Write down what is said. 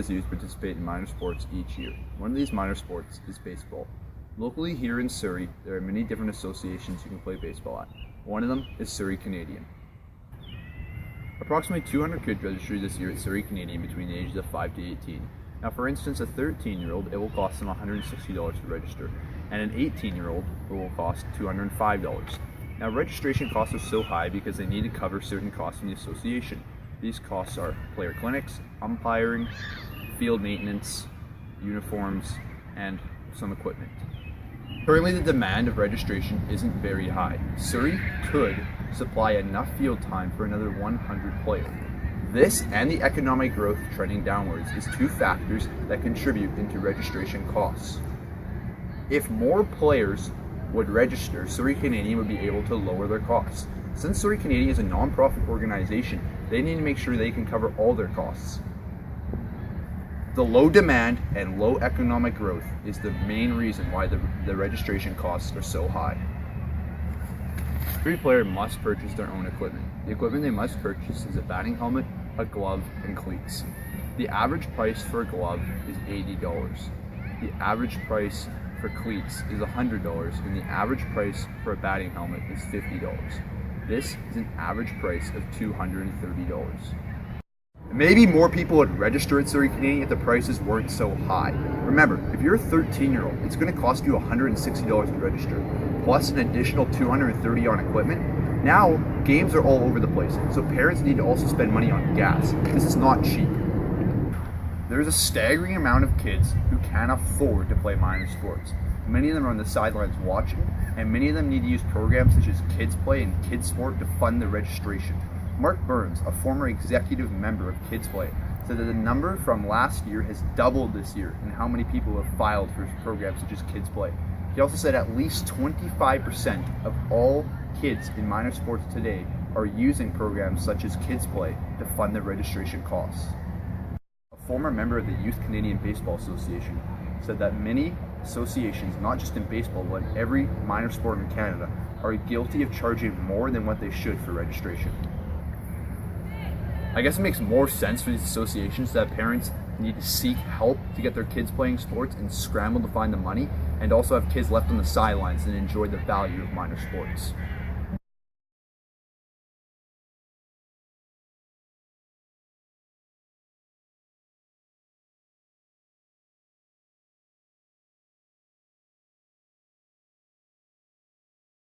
Canada's youth participate in minor sports each year. One of these minor sports is baseball. Locally here in Surrey, there are many different associations you can play baseball at. One of them is Surrey Canadian. Approximately 200 kids registered this year at Surrey Canadian between the ages of 5 to 18. Now for instance, a 13-year-old, it will cost them $160 to register, and an 18-year-old, it will cost $205. Now registration costs are so high because they need to cover certain costs in the association. These costs are player clinics, umpiring, field maintenance, uniforms, and some equipment. Currently, the demand of registration isn't very high. Surrey could supply enough field time for another 100 players. This and the economic growth trending downwards is two factors that contribute into registration costs. If more players would register, Surrey Canadian would be able to lower their costs. Since Surrey Canadian is a non-profit organization, they need to make sure they can cover all their costs. The low demand and low economic growth is the main reason why the registration costs are so high. Every player must purchase their own equipment. The equipment they must purchase is a batting helmet, a glove, and cleats. The average price for a glove is $80. The average price for cleats is $100, and the average price for a batting helmet is $50. This is an average price of $230. Maybe more people would register at Surrey Canadian if the prices weren't so high. Remember, if you're a 13-year-old, it's going to cost you $160 to register, plus an additional $230 on equipment. Now, games are all over the place, so parents need to also spend money on gas. This is not cheap. There's a staggering amount of kids who can't afford to play minor sports. Many of them are on the sidelines watching, and many of them need to use programs such as Kids Play and Kids Sport to fund the registration. Mark Burns, a former executive member of Kids Play, said that the number from last year has doubled this year in how many people have filed for programs such as Kids Play. He also said at least 25% of all kids in minor sports today are using programs such as Kids Play to fund their registration costs. A former member of the Youth Canadian Baseball Association said that many associations, not just in baseball but in every minor sport in Canada, are guilty of charging more than what they should for registration. I guess it makes more sense for these associations that parents need to seek help to get their kids playing sports and scramble to find the money, and also have kids left on the sidelines and enjoy the value of minor sports.